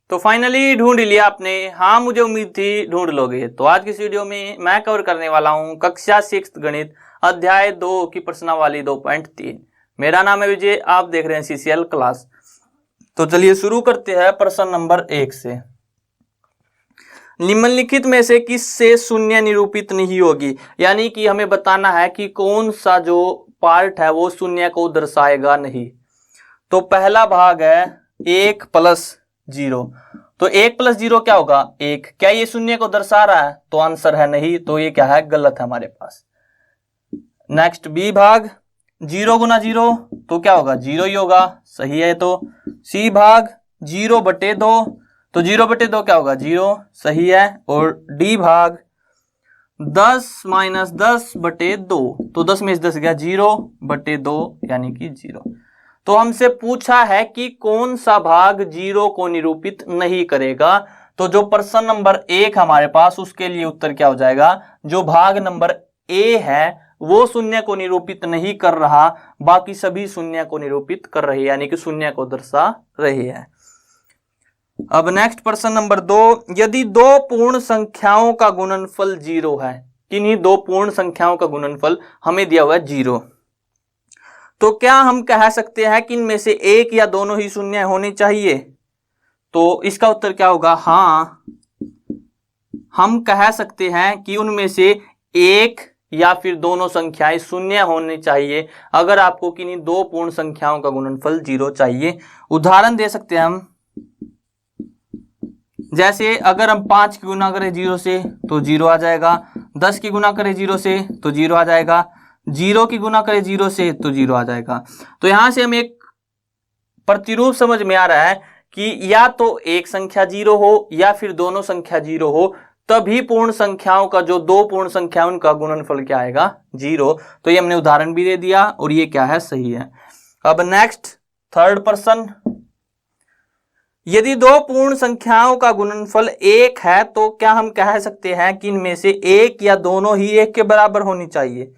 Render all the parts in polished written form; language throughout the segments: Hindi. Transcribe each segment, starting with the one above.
तो फाइनली ढूंढ लिया आपने। हाँ, मुझे उम्मीद थी ढूंढ लोगे। तो आज की इस वीडियो में मैं कवर करने वाला हूँ कक्षा 6 गणित अध्याय 2 की प्रश्नावली 2.3। मेरा नाम है विजय, आप देख रहे हैं CCL क्लास। तो चलिए शुरू करते हैं प्रश्न नंबर 1 से। निम्नलिखित में से किससे शून्य निरूपित नहीं होगी, यानी कि हमें बताना है कि कौन सा जो पार्ट है वो शून्य को दर्शाएगा नहीं। तो पहला भाग है 1 + 0। तो 1 + 0 क्या होगा? 1। क्या ये शून्य को दर्शा रहा है? तो आंसर है नहीं, तो ये क्या है? गलत है हमारे पास। नेक्स्ट बी भाग 0 × 0, तो क्या होगा? 0 ही होगा, सही है। तो सी भाग 0/2, तो 0/2 क्या होगा? 0, सही है। और डी भाग 10 - 10/2, तो 10 में से 10 गया, 0/2 यानी कि 0। तो हमसे पूछा है कि कौन सा भाग 0 को निरूपित नहीं करेगा। तो जो प्रश्न नंबर 1 हमारे पास, उसके लिए उत्तर क्या हो जाएगा? जो भाग नंबर ए है वो शून्य को निरूपित नहीं कर रहा, बाकी सभी शून्य को निरूपित कर रहे हैं, यानी कि शून्य को दर्शा रहे हैं। अब नेक्स्ट प्रश्न नंबर 2। यदि दो पूर्ण संख्याओं का गुणनफल 0 है, किन्हीं दो पूर्ण संख्याओं का गुणनफल हमें दिया हुआ है 0, तो क्या हम कह सकते हैं कि इनमें से एक या दोनों ही शून्य होने चाहिए? तो इसका उत्तर क्या होगा? हाँ, हम कह सकते हैं कि उनमें से एक या फिर दोनों संख्याएं शून्य होनी चाहिए अगर आपको किन्हीं दो पूर्ण संख्याओं का गुणनफल 0 चाहिए। उदाहरण दे सकते हैं हम, जैसे अगर हम 5 की गुना करें 0 से तो 0 आ जाएगा, 10 की गुना करें 0 से तो 0 आ जाएगा, 0 की गुना करें 0 से तो 0 आ जाएगा। तो यहां से हमें एक प्रतिरूप समझ में आ रहा है कि या तो एक संख्या 0 हो या फिर दोनों संख्या 0 हो, तभी पूर्ण संख्याओं का जो दो पूर्ण संख्या उनका गुणनफल क्या आएगा? 0। तो ये हमने उदाहरण भी दे दिया और ये क्या है? सही है। अब नेक्स्ट थर्ड प्रश्न। यदि दो पूर्ण संख्याओं का गुणनफल 1 है तो क्या हम कह सकते हैं कि इनमें से एक या दोनों ही 1 के बराबर होनी चाहिए?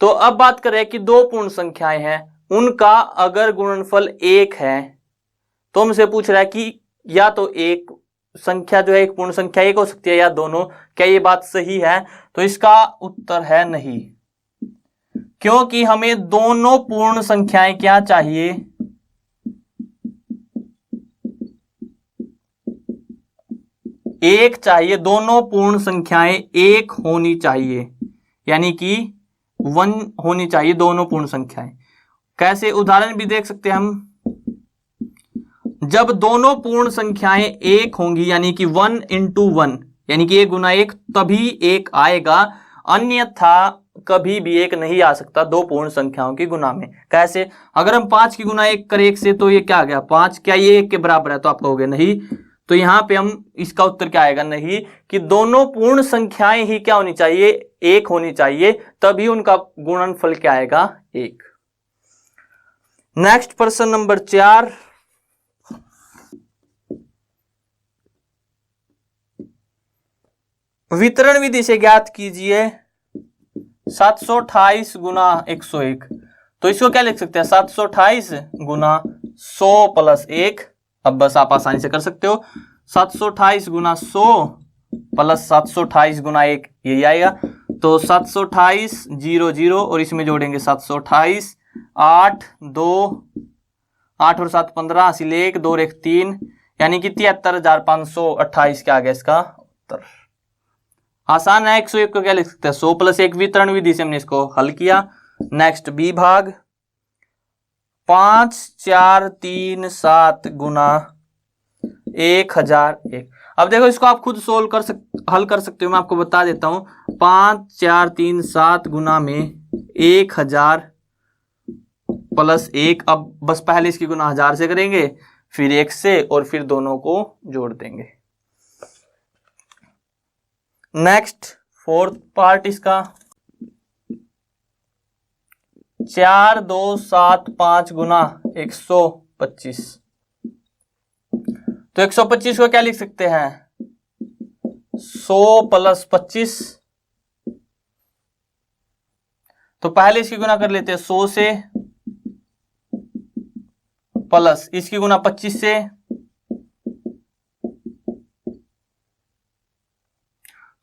तो अब बात करें कि दो पूर्ण संख्याएं हैं, उनका अगर गुणनफल 1 है तो हमसे पूछ रहा है कि या तो एक संख्या जो है एक पूर्ण संख्या 1 हो सकती है या दोनों। क्या ये बात सही है? तो इसका उत्तर है नहीं, क्योंकि हमें दोनों पूर्ण संख्याएं क्या चाहिए? एक चाहिए। दोनों पूर्ण संख्याएं एक होनी चाहिए, यानी कि 1 होनी चाहिए दोनों पूर्ण संख्याएं। कैसे? उदाहरण भी देख सकते हैं हम। जब दोनों पूर्ण संख्याएं एक होंगी, यानी कि 1 × 1, यानी कि 1 × 1, तभी एक आएगा, अन्यथा कभी भी एक नहीं आ सकता दो पूर्ण संख्याओं की गुना में। कैसे? अगर हम 5 की गुना 1 करें 1 से तो ये क्या आ गया? 5। क्या ये 1 के बराबर है? तो आप कहोगे नहीं। तो यहां पे हम इसका उत्तर क्या आएगा? नहीं, कि दोनों पूर्ण संख्याएं ही क्या होनी चाहिए? एक होनी चाहिए, तभी उनका गुणनफल क्या आएगा? 1। नेक्स्ट प्रश्न नंबर 4। वितरण विधि से ज्ञात कीजिए 728 × 101। तो इसको क्या लिख सकते हैं? 728 × 100 + 1। अब बस आप आसानी से कर सकते हो। 728 × 100 + 728 × 1, यही आएगा। तो 728 0 0 और इसमें जोड़ेंगे 728, 8 2 8 और 7 15, हासिल 1 2 और 1 3, यानी कि 73,528 क्या आ गया इसका उत्तर? आसान है। 101 को क्या लिख सकते हैं? 100 + 1। वितरण विधि से हमने इसको हल किया। नेक्स्ट बी भाग 5 4 3 7 × 1001। अब देखो, इसको आप खुद सोल्व हल कर सकते हो। मैं आपको बता देता हूं। 5 4 3 7 गुना में 1000 + 1। अब बस पहले इसकी गुना 1000 से करेंगे, फिर 1 से, और फिर दोनों को जोड़ देंगे। नेक्स्ट फोर्थ पार्ट इसका 4 2 7 5 × 125। तो 125 को क्या लिख सकते हैं? 100 + 25। तो पहले इसकी गुना कर लेते हैं 100 से, प्लस इसकी गुना 25 से,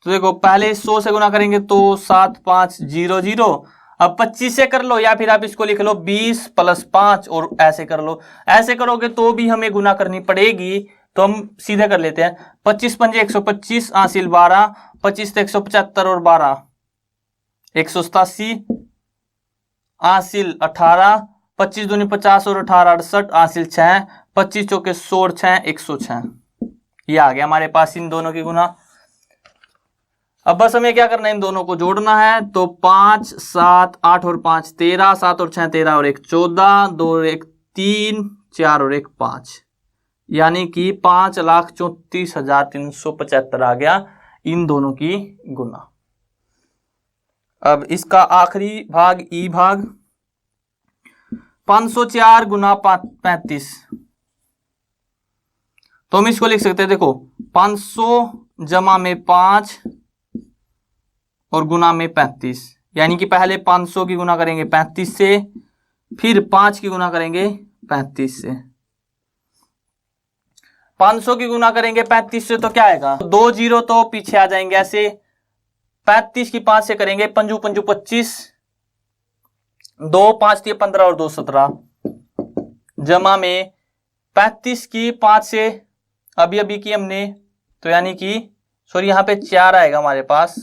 तो देखो पहले 100 से गुना करेंगे तो 7500, अब 25 से कर लो, या फिर आप इसको लिख लो 20 + 5 और ऐसे कर लो। ऐसे करोगे तो भी हमें गुना करनी पड़ेगी, तो हम सीधे कर लेते हैं। 25 × 5 = 125, आसिल 12, 25 से 175 और 12 187, आसिल 18, 25 दूनी 50 और 18 68, आसिल 6, 25 चौके 100 और 6 106। ये आ गया हमारे पास इन दोनों की गुना। अब बस हमें क्या करना है, इन दोनों को जोड़ना है। तो 5 7 8 और 5 13, 7 और 6 13 और 1 14, 2 और 1 3, 4 और 1 5, यानी कि 5,34,375 आ गया इन दोनों की गुना। अब इसका आखिरी भाग ई भाग, 504 गुना 35, तो हम इसको लिख सकते हैं, देखो 500 जमा में 5 और गुना में 35, यानी कि पहले 500 की गुना करेंगे 35 से, फिर 5 की गुना करेंगे 35 से। 500 की गुना करेंगे 35 से तो क्या आएगा, 2 जीरो तो पीछे आ जाएंगे ऐसे। 35 की 5 से करेंगे, 5 5 25, 2 5 दिए 15 और 2 17, जमा में 35 की 5 से अभी अभी की हमने, तो यानी कि सॉरी यहां पे 4 आएगा हमारे पास,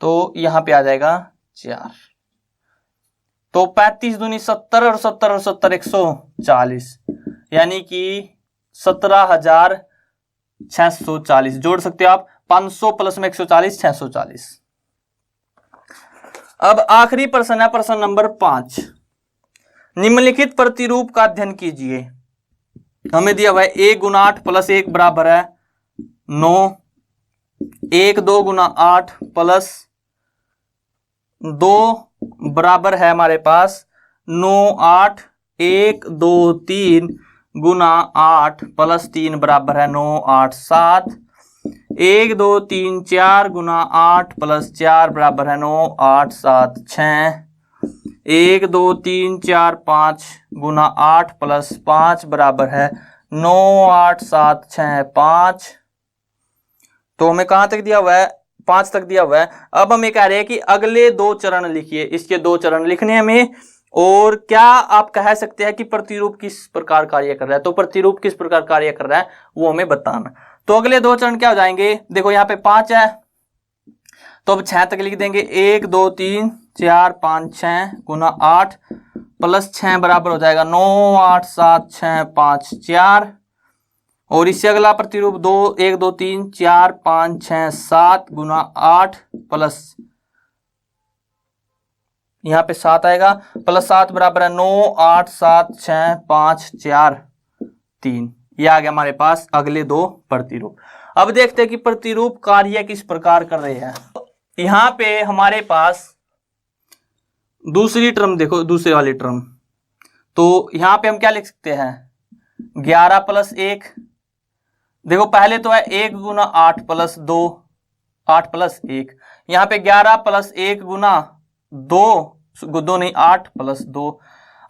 तो यहां पे आ जाएगा 4। तो 35 दूनी 70 और 70 और 70 140, यानी कि 17,640 जोड़ सकते हो आप। 500 प्लस में 140 640। अब आखिरी प्रश्न है, प्रश्न नंबर 5। निम्नलिखित प्रतिरूप का अध्ययन कीजिए। हमें दिया हुआ है 1 × 8 + 1 बराबर है 9, 1 2 × 8 + 2 बराबर है हमारे पास 9 8, 1 2 3 गुना 8 + 3 बराबर है 9 8 7, 1 2 3 4 गुना 8 + 4 बराबर है 9 8 7 6, 1 2 3 4 5 गुना 8 + 5 बराबर है 9 8 7 6 5। तो हमें कहां तक दिया हुआ है, 5 तक दिया हुआ है। अब हमें कह रहे हैं कि अगले 2 चरण लिखिए, इसके 2 चरण लिखने हमें। और क्या आप कह सकते हैं कि प्रतिरूप किस प्रकार कार्य कर रहा है, तो प्रतिरूप किस प्रकार कार्य कर रहा है वो हमें बताना। तो अगले 2 चरण क्या हो जाएंगे, देखो यहाँ पे 5 है तो अब 6 तक लिख देंगे। 1 2 3 4 5 6 गुना 8 + 6 बराबर हो जाएगा 9 8 7 6 5 4। और इससे अगला प्रतिरूप 2 1 2 3 4 5 6 7 गुना 8 प्लस यहाँ पे 7 आएगा, +7 बराबर है 9 8 7 6 5 4 3। ये आ गया हमारे पास अगले 2 प्रतिरूप। अब देखते हैं कि प्रतिरूप कार्य किस प्रकार कर रहे हैं। यहां पे हमारे पास दूसरी टर्म देखो, दूसरे वाली टर्म, तो यहां पे हम क्या लिख सकते हैं 11 + 1। देखो पहले तो है 1 × 8 + 2 8 + 1, यहाँ पे 11 + 1 गुना 2 नहीं 8 + 2।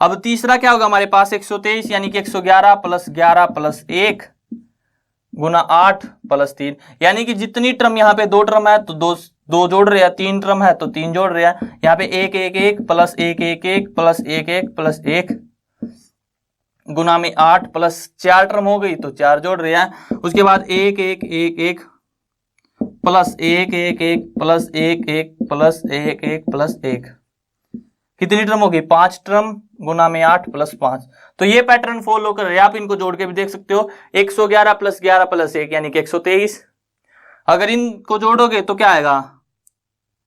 अब तीसरा क्या होगा हमारे पास 123, यानी कि 111 + 11 + 1 गुना 8 + 3, यानी कि जितनी टर्म यहाँ पे 2 टर्म है तो 2 जोड़ रहे हैं, 3 टर्म है तो 3 जोड़ रहे हैं। यहाँ पे 1 1 1 + 1 1 1 + 1 1 + 1 गुना में 8 + 4 टर्म हो गई तो 4 जोड़ रहे हैं। उसके बाद 1 1 1 1 + 1 1 1 + 1 1 + 1 1 + 1, कितनी टर्म होगी 5 टर्म गुना में 8 + 5। तो ये पैटर्न फॉलो कर रहे हैं, आप इनको जोड़ के भी देख सकते हो। 111 + 11 + 1 यानी कि 123। अगर इनको जोड़ोगे तो क्या आएगा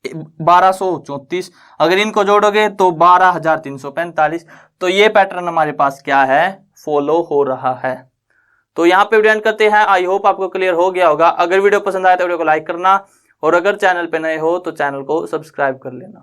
1234। अगर इनको जोड़ोगे तो 12,345। तो ये पैटर्न हमारे पास क्या है फॉलो हो रहा है। तो यहाँ पे वीडियो एंड करते हैं। आई होप आपको क्लियर हो गया होगा। अगर वीडियो पसंद आया तो वीडियो को लाइक करना, और अगर चैनल पे नए हो तो चैनल को सब्सक्राइब कर लेना।